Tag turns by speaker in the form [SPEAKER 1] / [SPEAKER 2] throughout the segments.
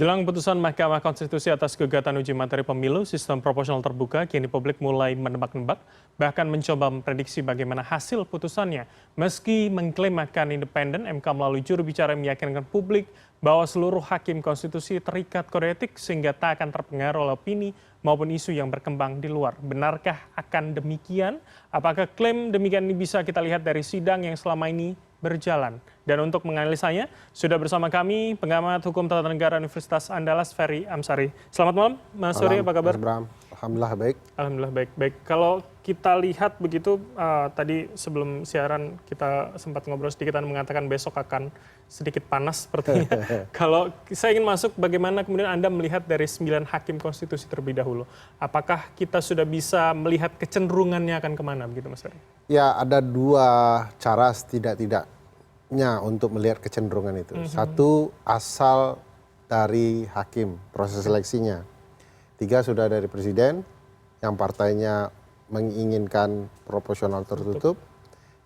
[SPEAKER 1] Jelang putusan Mahkamah Konstitusi atas gugatan uji materi pemilu sistem proporsional terbuka, kini publik mulai menebak-nebak, bahkan mencoba memprediksi bagaimana hasil putusannya. Meski mengklaim akan independen, MK melalui juru bicara meyakinkan publik bahwa seluruh hakim konstitusi terikat kode etik sehingga tak akan terpengaruh oleh opini maupun isu yang berkembang di luar. Benarkah akan demikian? Apakah klaim demikian ini bisa kita lihat dari sidang yang selama ini berjalan? Dan untuk menganalisanya, sudah bersama kami pengamat hukum tata negara Universitas Andalas, Ferry Amsari. Selamat malam, Mas Ferry, apa kabar?
[SPEAKER 2] Mas Bram, alhamdulillah baik.
[SPEAKER 1] Alhamdulillah baik. Kalau kita lihat begitu, tadi sebelum siaran kita sempat ngobrol sedikit, Anda mengatakan besok akan sedikit panas sepertinya. Kalau saya ingin masuk, bagaimana kemudian Anda melihat dari 9 hakim konstitusi terlebih dahulu? Apakah kita sudah bisa melihat kecenderungannya akan kemana begitu, Mas Ferry?
[SPEAKER 2] Ya, ada dua cara setidak-tidaknya untuk melihat kecenderungan itu. Satu, asal dari hakim, proses seleksinya. 3 sudah dari presiden, yang partainya menginginkan proporsional tertutup.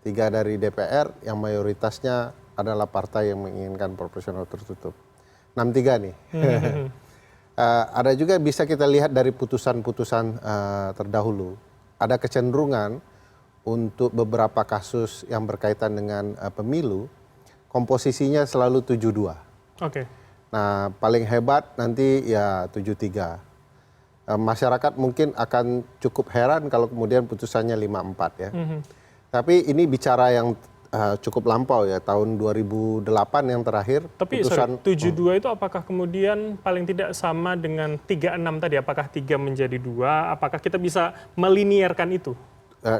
[SPEAKER 2] 3 dari DPR, yang mayoritasnya adalah partai yang menginginkan proporsional tertutup. 6-3 nih. Ada juga bisa kita lihat dari putusan-putusan terdahulu. Ada kecenderungan untuk beberapa kasus yang berkaitan dengan pemilu, komposisinya selalu 7-2.
[SPEAKER 1] Oke.
[SPEAKER 2] Nah, paling hebat nanti ya 7-3. Masyarakat mungkin akan cukup heran kalau kemudian putusannya 5-4 ya. Tapi ini bicara yang cukup lampau ya, tahun 2008 yang terakhir.
[SPEAKER 1] Tapi
[SPEAKER 2] putusan
[SPEAKER 1] 7-2 itu apakah kemudian paling tidak sama dengan 3-6 tadi? Apakah 3 menjadi 2? Apakah kita bisa melinearkan itu?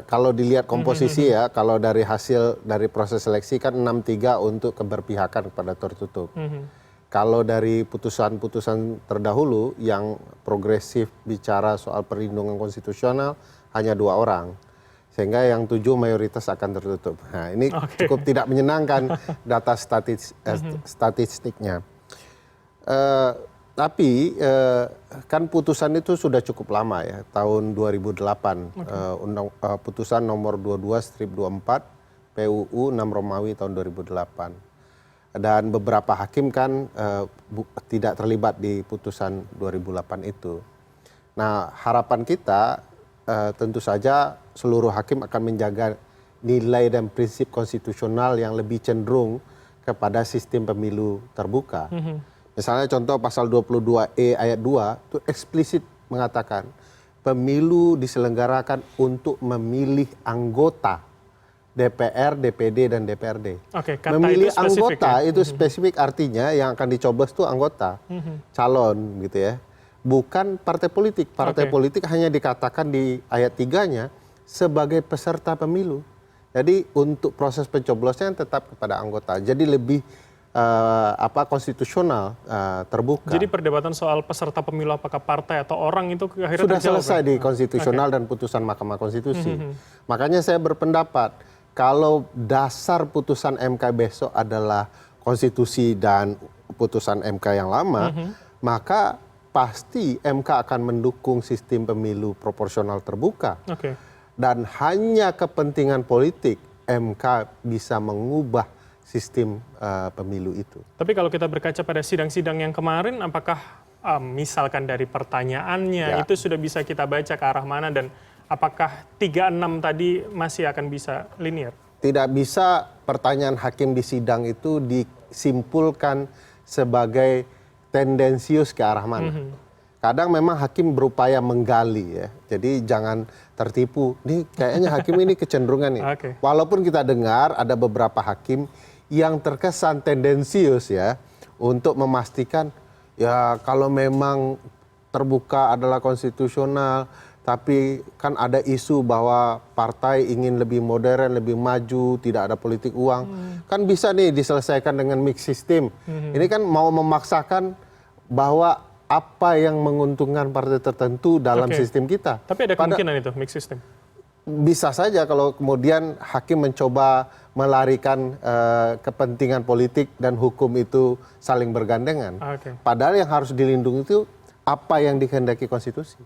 [SPEAKER 2] Kalau dilihat komposisi ya, kalau dari hasil dari proses seleksi kan 6-3 untuk keberpihakan kepada tertutup. Kalau dari putusan-putusan terdahulu yang progresif bicara soal perlindungan konstitusional hanya 2 orang. Sehingga yang 7 mayoritas akan tertutup. Nah, ini cukup tidak menyenangkan data statistiknya. Tapi kan putusan itu sudah cukup lama ya, tahun 2008. Putusan nomor 22/24 PUU 6 Romawi tahun 2008. Dan beberapa hakim kan tidak terlibat di putusan 2008 itu. Nah, harapan kita tentu saja seluruh hakim akan menjaga nilai dan prinsip konstitusional yang lebih cenderung kepada sistem pemilu terbuka. Misalnya contoh pasal 22E ayat 2 itu eksplisit mengatakan pemilu diselenggarakan untuk memilih anggota DPR, DPD, dan DPRD. Memilih itu anggota ya? Itu spesifik artinya yang akan dicoblos itu anggota, calon gitu ya. Bukan partai politik. Partai politik hanya dikatakan di ayat 3-nya sebagai peserta pemilu. Jadi untuk proses pencoblosan tetap kepada anggota. Jadi lebih konstitusional, terbuka.
[SPEAKER 1] Jadi perdebatan soal peserta pemilu apakah partai atau orang itu akhirnya
[SPEAKER 2] sudah selesai di konstitusional dan putusan Mahkamah Konstitusi. Makanya saya berpendapat kalau dasar putusan MK besok adalah konstitusi dan putusan MK yang lama, maka pasti MK akan mendukung sistem pemilu proporsional terbuka. Dan hanya kepentingan politik MK bisa mengubah sistem pemilu itu.
[SPEAKER 1] Tapi kalau kita berkaca pada sidang-sidang yang kemarin, apakah misalkan dari pertanyaannya itu sudah bisa kita baca ke arah mana, dan apakah 3-6 tadi masih akan bisa linear?
[SPEAKER 2] Tidak bisa pertanyaan hakim di sidang itu disimpulkan sebagai tendensius ke arah mana. Kadang memang hakim berupaya menggali ya. Jadi jangan tertipu. Nih kayaknya hakim ini kecenderungan nih. Walaupun kita dengar ada beberapa hakim yang terkesan tendensius ya untuk memastikan ya kalau memang terbuka adalah konstitusional, tapi kan ada isu bahwa partai ingin lebih modern, lebih maju, tidak ada politik uang. Kan bisa nih diselesaikan dengan mix system. Ini kan mau memaksakan bahwa apa yang menguntungkan partai tertentu dalam sistem kita.
[SPEAKER 1] Tapi ada kemungkinan itu mix system?
[SPEAKER 2] Bisa saja kalau kemudian hakim mencoba melarikan kepentingan politik dan hukum itu saling bergandengan. Padahal yang harus dilindungi itu apa yang dikehendaki konstitusi.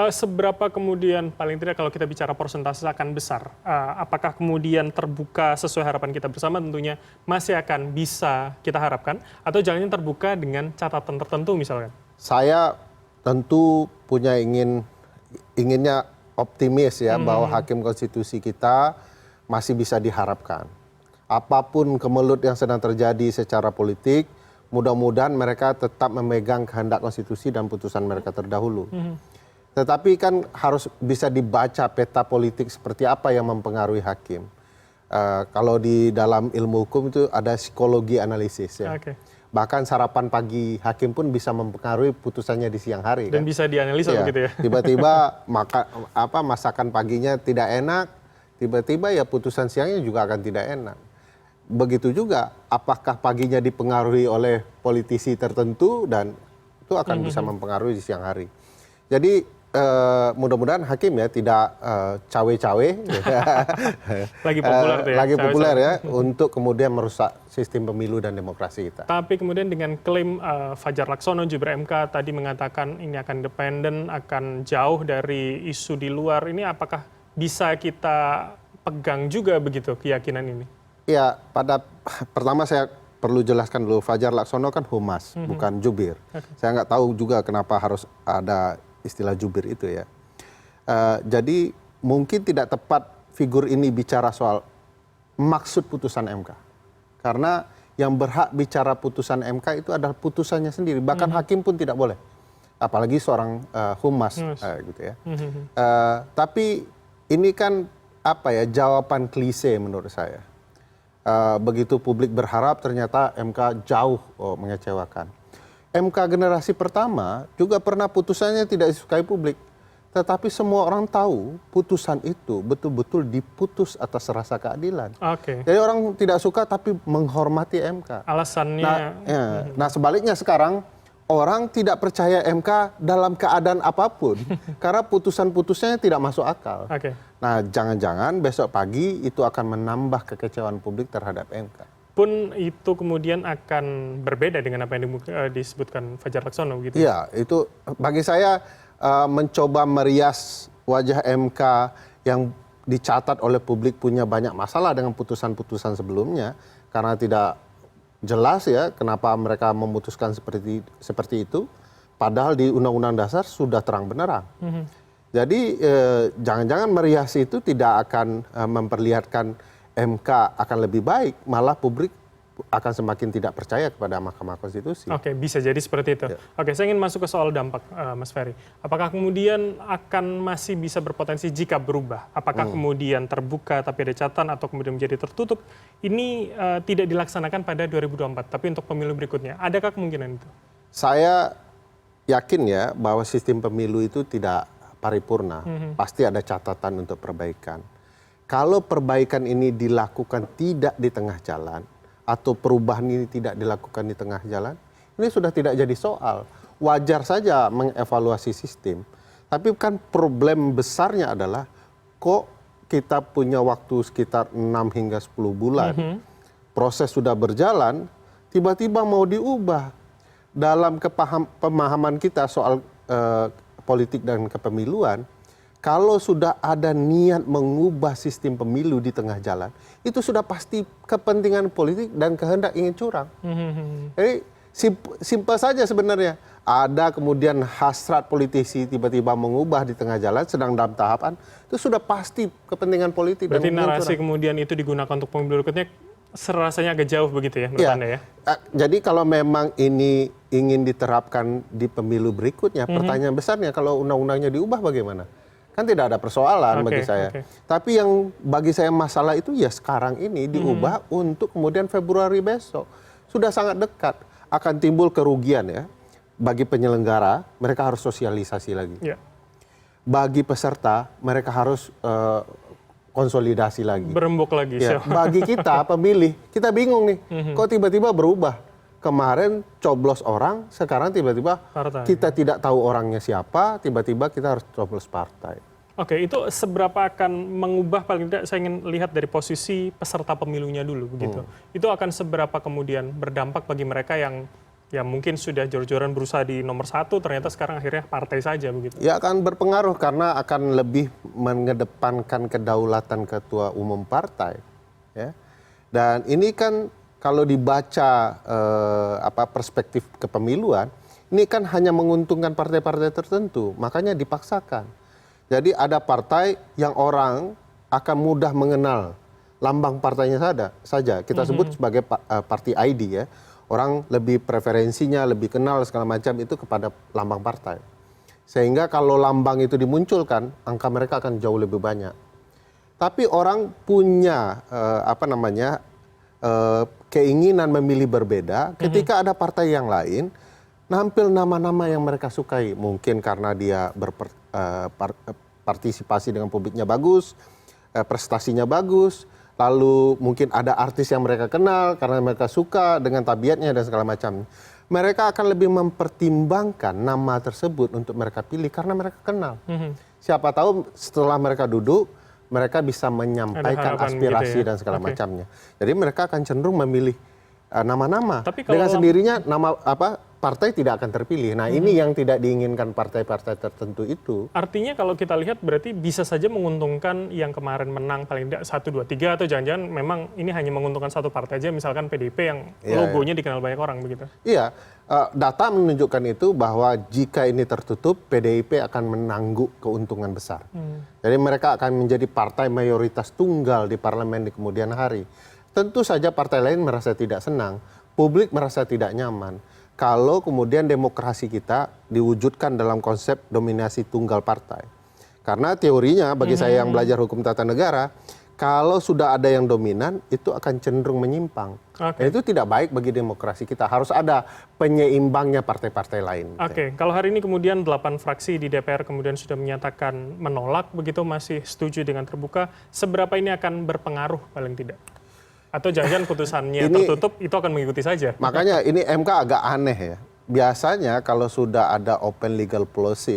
[SPEAKER 1] Seberapa kemudian paling tidak kalau kita bicara persentase akan besar, apakah kemudian terbuka sesuai harapan kita bersama tentunya masih akan bisa kita harapkan, atau jangan terbuka dengan catatan tertentu misalkan?
[SPEAKER 2] Saya tentu punya inginnya optimis ya bahwa hakim konstitusi kita masih bisa diharapkan. Apapun kemelut yang sedang terjadi secara politik, mudah-mudahan mereka tetap memegang kehendak konstitusi dan putusan mereka terdahulu. Tetapi kan harus bisa dibaca peta politik seperti apa yang mempengaruhi hakim. Kalau di dalam ilmu hukum itu ada psikologi analisis ya.
[SPEAKER 1] Oke.
[SPEAKER 2] Bahkan sarapan pagi hakim pun bisa mempengaruhi putusannya di siang hari.
[SPEAKER 1] Dan bisa dianalisa begitu ya?
[SPEAKER 2] Tiba-tiba masakan paginya tidak enak, tiba-tiba ya putusan siangnya juga akan tidak enak. Begitu juga apakah paginya dipengaruhi oleh politisi tertentu dan itu akan bisa mempengaruhi di siang hari. Jadi mudah-mudahan hakim ya tidak cawe-cawe
[SPEAKER 1] Lagi populer tuh ya?
[SPEAKER 2] lagi populer ya untuk kemudian merusak sistem pemilu dan demokrasi kita.
[SPEAKER 1] Tapi kemudian dengan klaim Fajar Laksono, Jubir MK tadi mengatakan ini akan independen, akan jauh dari isu di luar, ini apakah bisa kita pegang juga begitu keyakinan ini? Ya,
[SPEAKER 2] pertama saya perlu jelaskan dulu, Fajar Laksono kan humas, bukan jubir. Saya nggak tahu juga kenapa harus ada istilah jubir itu ya. Jadi mungkin tidak tepat figur ini bicara soal maksud putusan MK. Karena yang berhak bicara putusan MK itu adalah putusannya sendiri. Bahkan hakim pun tidak boleh. Apalagi seorang humas gitu ya. Tapi ini kan jawaban klise menurut saya. Begitu publik berharap ternyata MK jauh mengecewakan. MK generasi pertama juga pernah putusannya tidak disukai publik. Tetapi semua orang tahu putusan itu betul-betul diputus atas rasa keadilan.
[SPEAKER 1] Oke.
[SPEAKER 2] Jadi orang tidak suka tapi menghormati MK.
[SPEAKER 1] Alasannya...
[SPEAKER 2] Nah sebaliknya sekarang orang tidak percaya MK dalam keadaan apapun. Karena putusan-putusannya tidak masuk akal.
[SPEAKER 1] Oke.
[SPEAKER 2] Nah, jangan-jangan besok pagi itu akan menambah kekecewaan publik terhadap MK.
[SPEAKER 1] Pun itu kemudian akan berbeda dengan apa yang disebutkan Fajar Laksono gitu.
[SPEAKER 2] Iya, itu bagi saya mencoba merias wajah MK yang dicatat oleh publik punya banyak masalah dengan putusan-putusan sebelumnya karena tidak jelas ya kenapa mereka memutuskan seperti itu, padahal di Undang-Undang Dasar sudah terang benderang. Jadi jangan-jangan merias itu tidak akan memperlihatkan MK akan lebih baik, malah publik akan semakin tidak percaya kepada Mahkamah Konstitusi.
[SPEAKER 1] Oke, bisa jadi seperti itu. Ya. Oke, saya ingin masuk ke soal dampak, Mas Ferry. Apakah kemudian akan masih bisa berpotensi jika berubah? Apakah kemudian terbuka tapi ada catatan atau kemudian menjadi tertutup? Ini tidak dilaksanakan pada 2024, tapi untuk pemilu berikutnya. Adakah kemungkinan itu?
[SPEAKER 2] Saya yakin ya bahwa sistem pemilu itu tidak paripurna, pasti ada catatan untuk perbaikan. Kalau perbaikan ini dilakukan tidak di tengah jalan, atau perubahan ini tidak dilakukan di tengah jalan, ini sudah tidak jadi soal. Wajar saja mengevaluasi sistem. Tapi kan problem besarnya adalah, kok kita punya waktu sekitar 6 hingga 10 bulan, proses sudah berjalan, tiba-tiba mau diubah. Dalam pemahaman kita soal politik dan kepemiluan, kalau sudah ada niat mengubah sistem pemilu di tengah jalan, itu sudah pasti kepentingan politik dan kehendak ingin curang. Jadi simpel saja sebenarnya. Ada kemudian hasrat politisi tiba-tiba mengubah di tengah jalan, sedang dalam tahapan, itu sudah pasti kepentingan politik.
[SPEAKER 1] Berarti dan narasi kemudian itu digunakan untuk pemilu berikutnya, serasanya agak jauh begitu ya menurut Anda ya?
[SPEAKER 2] Jadi kalau memang ini ingin diterapkan di pemilu berikutnya, pertanyaan besarnya kalau undang-undangnya diubah bagaimana? Kan tidak ada persoalan bagi saya. Tapi yang bagi saya masalah itu ya sekarang ini diubah untuk kemudian Februari besok. Sudah sangat dekat. Akan timbul kerugian ya. Bagi penyelenggara, mereka harus sosialisasi lagi. Bagi peserta, mereka harus konsolidasi lagi.
[SPEAKER 1] Berembuk lagi.
[SPEAKER 2] Ya, bagi kita pemilih, kita bingung nih. Kok tiba-tiba berubah? Kemarin coblos orang, sekarang tiba-tiba kita tidak tahu orangnya siapa, tiba-tiba kita harus coblos partai.
[SPEAKER 1] Oke, itu seberapa akan mengubah, paling tidak saya ingin lihat dari posisi peserta pemilunya dulu begitu. Itu akan seberapa kemudian berdampak bagi mereka yang ya mungkin sudah jor-joran berusaha di nomor 1, ternyata sekarang akhirnya partai saja begitu?
[SPEAKER 2] Ya akan berpengaruh karena akan lebih mengedepankan kedaulatan ketua umum partai. Ya. Dan ini kan kalau dibaca perspektif kepemiluan, ini kan hanya menguntungkan partai-partai tertentu, makanya dipaksakan. Jadi ada partai yang orang akan mudah mengenal lambang partainya saja. Kita sebut sebagai party ID ya. Orang lebih preferensinya, lebih kenal segala macam itu kepada lambang partai. Sehingga kalau lambang itu dimunculkan, angka mereka akan jauh lebih banyak. Tapi orang punya keinginan memilih berbeda ketika ada partai yang lain nampil nama-nama yang mereka sukai. Mungkin karena dia partisipasi dengan publiknya bagus, prestasinya bagus, lalu mungkin ada artis yang mereka kenal karena mereka suka dengan tabiatnya dan segala macam. Mereka akan lebih mempertimbangkan nama tersebut untuk mereka pilih karena mereka kenal. Siapa tahu setelah mereka duduk, mereka bisa menyampaikan aspirasi dan segala macamnya. Jadi mereka akan cenderung memilih nama-nama. Dengan sendirinya partai tidak akan terpilih. Nah ini yang tidak diinginkan partai-partai tertentu itu.
[SPEAKER 1] Artinya kalau kita lihat berarti bisa saja menguntungkan yang kemarin menang paling tidak 1, 2, 3 atau jangan-jangan memang ini hanya menguntungkan satu partai aja, misalkan PDIP yang logonya dikenal banyak orang begitu.
[SPEAKER 2] Iya, data menunjukkan itu bahwa jika ini tertutup, PDIP akan menangguk keuntungan besar. Jadi mereka akan menjadi partai mayoritas tunggal di parlemen di kemudian hari. Tentu saja partai lain merasa tidak senang, publik merasa tidak nyaman. Kalau kemudian demokrasi kita diwujudkan dalam konsep dominasi tunggal partai. Karena teorinya bagi saya yang belajar hukum tata negara, kalau sudah ada yang dominan itu akan cenderung menyimpang. Dan itu tidak baik bagi demokrasi kita. Harus ada penyeimbangnya partai-partai lain.
[SPEAKER 1] Kalau hari ini kemudian 8 fraksi di DPR kemudian sudah menyatakan menolak begitu, masih setuju dengan terbuka, seberapa ini akan berpengaruh paling tidak? Atau jangan putusannya tertutup itu akan mengikuti saja.
[SPEAKER 2] Makanya ini MK agak aneh ya. Biasanya kalau sudah ada open legal policy,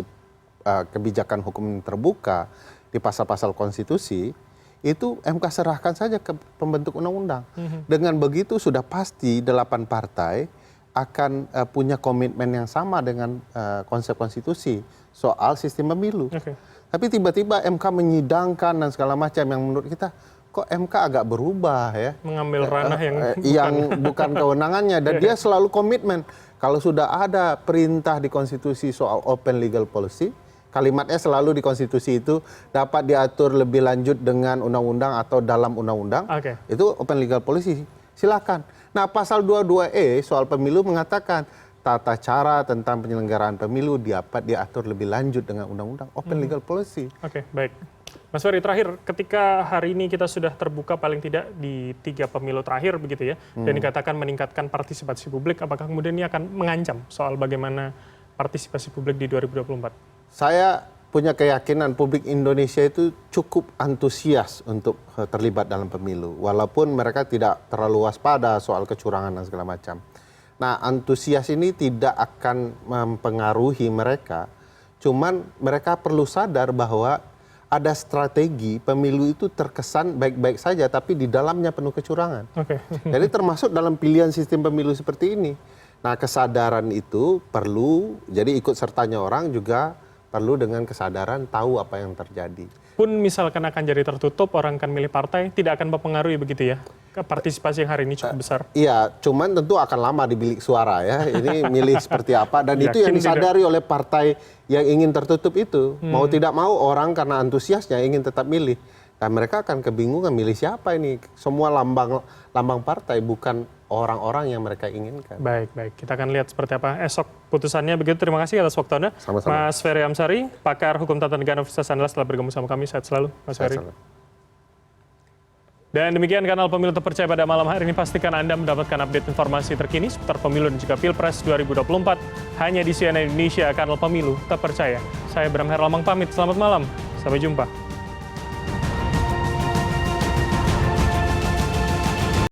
[SPEAKER 2] kebijakan hukum terbuka di pasal-pasal konstitusi, itu MK serahkan saja ke pembentuk undang-undang. Dengan begitu sudah pasti 8 partai akan punya komitmen yang sama dengan konsep konstitusi soal sistem pemilu. Tapi tiba-tiba MK menyidangkan dan segala macam yang menurut kita kok MK agak berubah ya,
[SPEAKER 1] mengambil ranah
[SPEAKER 2] yang bukan kewenangannya, dan dia selalu komitmen kalau sudah ada perintah di konstitusi soal open legal policy, kalimatnya selalu di konstitusi itu dapat diatur lebih lanjut dengan undang-undang atau dalam undang-undang, itu open legal policy, silakan. Nah pasal 22E soal pemilu mengatakan tata cara tentang penyelenggaraan pemilu dapat diatur lebih lanjut dengan undang-undang open legal policy.
[SPEAKER 1] Baik. Mas Ferry, terakhir, ketika hari ini kita sudah terbuka paling tidak di 3 pemilu terakhir begitu ya, dan dikatakan meningkatkan partisipasi publik, apakah kemudian ini akan mengancam soal bagaimana partisipasi publik di 2024?
[SPEAKER 2] Saya punya keyakinan publik Indonesia itu cukup antusias untuk terlibat dalam pemilu, walaupun mereka tidak terlalu waspada soal kecurangan dan segala macam. Nah, antusias ini tidak akan mempengaruhi mereka, cuman mereka perlu sadar bahwa ada strategi pemilu itu terkesan baik-baik saja, tapi di dalamnya penuh kecurangan. Jadi termasuk dalam pilihan sistem pemilu seperti ini. Nah kesadaran itu perlu, jadi ikut sertanya orang juga perlu dengan kesadaran tahu apa yang terjadi.
[SPEAKER 1] Pun misalkan akan jadi tertutup, orang akan milih partai, tidak akan mempengaruhi begitu ya? Partisipasi yang hari ini cukup besar.
[SPEAKER 2] Iya, cuman tentu akan lama di bilik suara ya. Ini milih seperti apa, dan itu yang disadari oleh partai yang ingin tertutup itu. Mau tidak mau orang karena antusiasnya ingin tetap milih. Dan mereka akan kebingungan milih siapa ini. Semua lambang partai, bukan orang-orang yang mereka inginkan.
[SPEAKER 1] Baik. Kita akan lihat seperti apa esok putusannya. Begitu, terima kasih atas waktu Anda.
[SPEAKER 2] Sama-sama.
[SPEAKER 1] Mas Ferry Amsari, pakar hukum tata negara Universitas Andalas, telah bergabung sama kami. Sehat selalu, Mas Ferry. Dan demikian kanal Pemilu Terpercaya pada malam hari ini. Pastikan Anda mendapatkan update informasi terkini seputar pemilu dan juga Pilpres 2024 hanya di CNN Indonesia, kanal Pemilu Terpercaya. Saya Bram Herlamang pamit, selamat malam, sampai jumpa.